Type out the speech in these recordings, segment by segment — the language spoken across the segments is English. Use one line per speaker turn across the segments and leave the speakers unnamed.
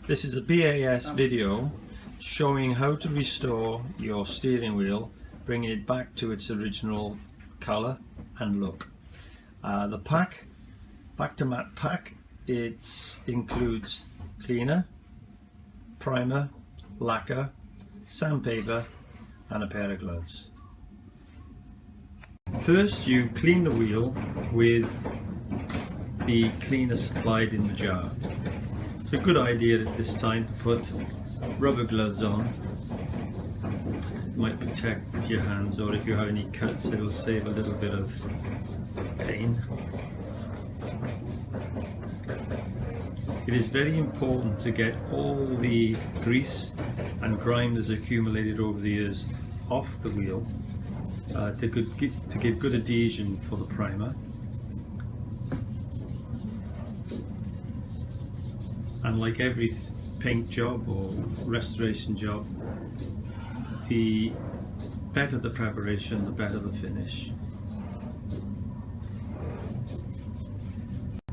This is a BAS video showing how to restore your steering wheel, bringing it back to its original colour and look. The pack, back to matte pack, it includes cleaner, primer, lacquer, sandpaper and a pair of gloves. First you clean the wheel with the cleaner supplied in the jar. It's a good idea at this time to put rubber gloves on. It might protect your hands, or if you have any cuts it will save a little bit of pain. It is very important to get all the grease and grime that's accumulated over the years off the wheel to give good adhesion for the primer. And like every paint job or restoration job, the better the preparation, the better the finish.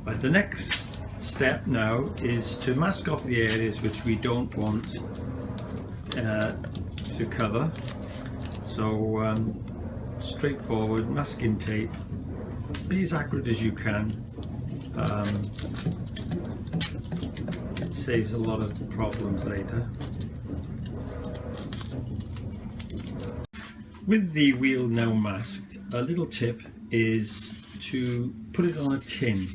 Right, the next step now is to mask off the areas which we don't want to cover. So straightforward masking tape, be as accurate as you can. It saves a lot of problems later. With the wheel now masked, a little tip is to put it on a tin.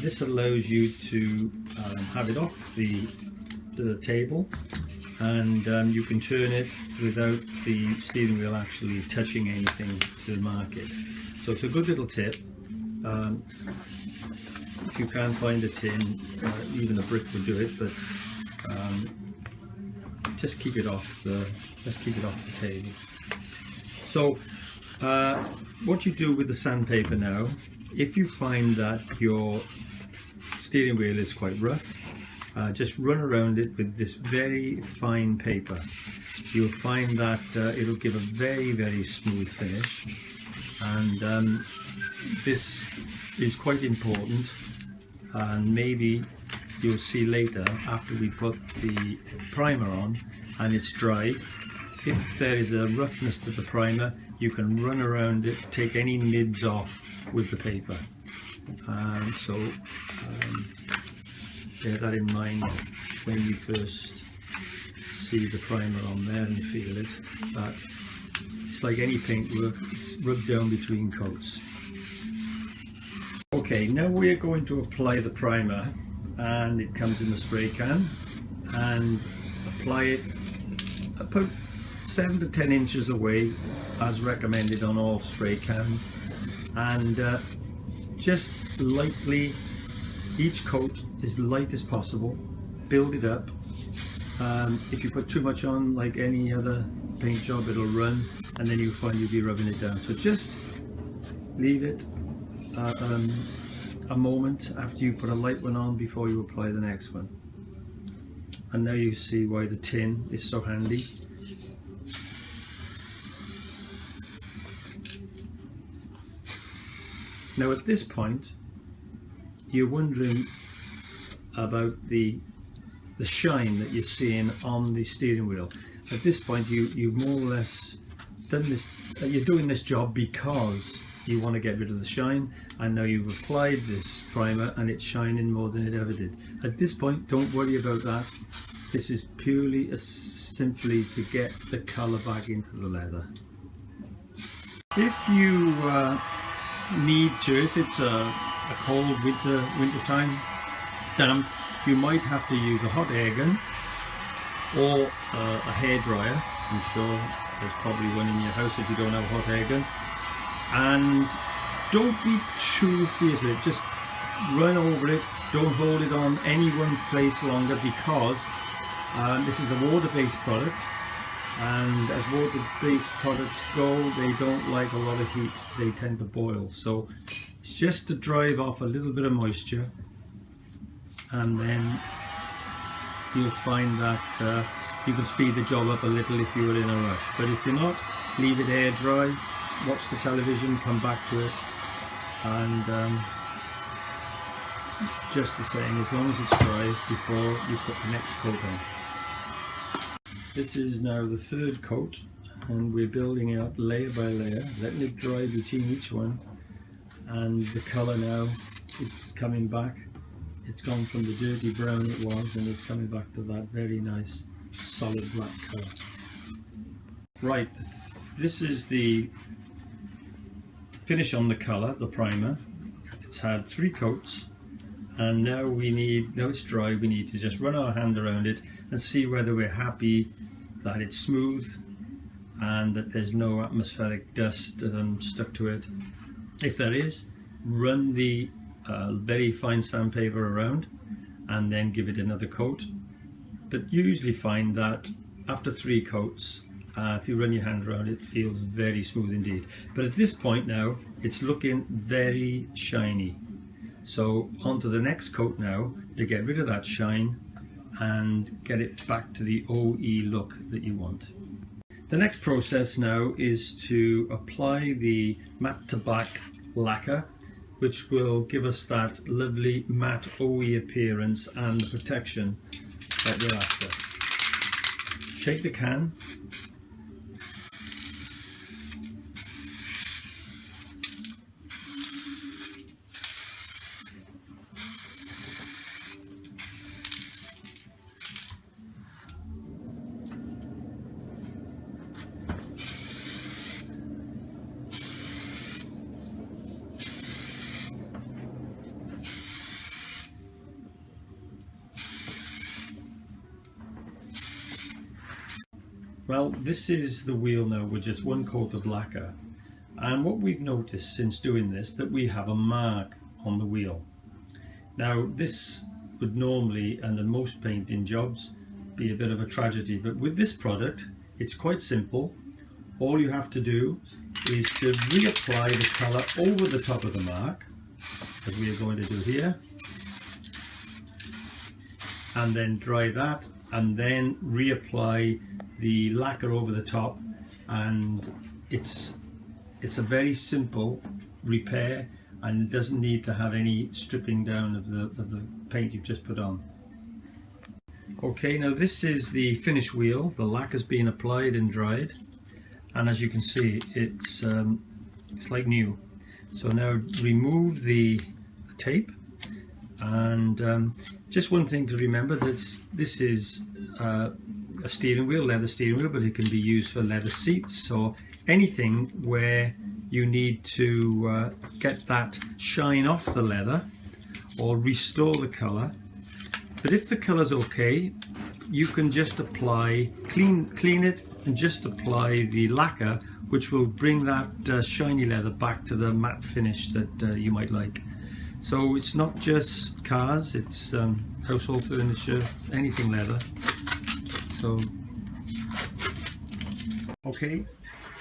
This allows you to have it off the table, and you can turn it without the steering wheel actually touching anything to mark it. So it's a good little tip. If you can find a tin, even a brick will do it, but just keep it off the table. So what you do with the sandpaper now, if you find that your steering wheel is quite rough, just run around it with this very fine paper. You'll find that it'll give a very, very smooth finish, and this is quite important. And maybe you'll see later, after we put the primer on and it's dried, if there is a roughness to the primer, you can run around it, take any nibs off with the paper. So bear that in mind when you first see the primer on there and you feel it. But it's like any paintwork, it's rubbed down between coats. Okay, now we're going to apply the primer, and it comes in the spray can, and apply it about 7 to 10 inches away as recommended on all spray cans, and just lightly, each coat as light as possible, build it up. If you put too much on, like any other paint job, it'll run and then you'll find you'll be rubbing it down. So just leave it a moment after you put a light one on before you apply the next one. And now you see why the tin is so handy. Now at this point you're wondering about the shine that you're seeing on the steering wheel. At this point you've more or less done this, you're doing this job because you want to get rid of the shine, and now you've applied this primer and it's shining more than it ever did. At this point, don't worry about that. This is purely simply to get the colour back into the leather. If you need to, if it's a cold winter time, then you might have to use a hot air gun or a hairdryer. I'm sure there's probably one in your house if you don't have a hot air gun. And don't be too fierce with it, just run over it, don't hold it on any one place longer, because this is a water-based product, and as water-based products go, they don't like a lot of heat, they tend to boil. So it's just to drive off a little bit of moisture, and then you'll find that you can speed the job up a little if you were in a rush. But if you're not, leave it air dry, watch the television, come back to it, and just the same as long as it's dry before you put the next coat on. This is now the third coat, and we're building it up layer by layer, letting it dry between each one, and the colour now is coming back. It's gone from the dirty brown it was, and it's coming back to that very nice solid black colour. Right, this is the finish on the colour, the primer. It's had 3 coats, and now it's dry, we need to just run our hand around it and see whether we're happy that it's smooth and that there's no atmospheric dust stuck to it. If there is, run the very fine sandpaper around and then give it another coat. But you usually find that after 3 coats, if you run your hand around it, feels very smooth indeed. But at this point now, it's looking very shiny. So onto the next coat now to get rid of that shine and get it back to the OE look that you want. The next process now is to apply the matte to black lacquer, which will give us that lovely matte OE appearance and the protection that we're after. Shake the can. Well, this is the wheel now with just 1 coat of lacquer, and what we've noticed since doing this, that we have a mark on the wheel. Now this would normally, and in most painting jobs, be a bit of a tragedy, but with this product it's quite simple. All you have to do is to reapply the colour over the top of the mark, as we are going to do here, and then dry that, and then reapply the lacquer over the top, and it's a very simple repair, and it doesn't need to have any stripping down of the paint you've just put on. Okay, now this is the finished wheel. The lacquer's been applied and dried, and as you can see, it's like new. So now remove the tape, and just one thing to remember, that this is a steering wheel, leather steering wheel, but it can be used for leather seats or anything where you need to get that shine off the leather or restore the colour. But if the colour's okay, you can just apply, clean it, and just apply the lacquer, which will bring that shiny leather back to the matte finish that you might like. So it's not just cars, it's household furniture, anything leather. So, okay,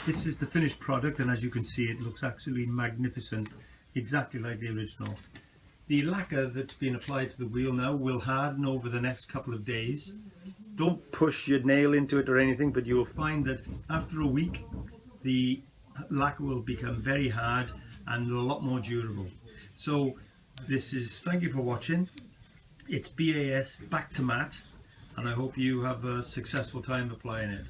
this is the finished product, and as you can see, it looks absolutely magnificent, exactly like the original. The lacquer that's been applied to the wheel now will harden over the next couple of days. Don't push your nail into it or anything, but you will find that after a week the lacquer will become very hard and a lot more durable. So thank you for watching. It's BAS Back to Matte, and I hope you have a successful time applying it.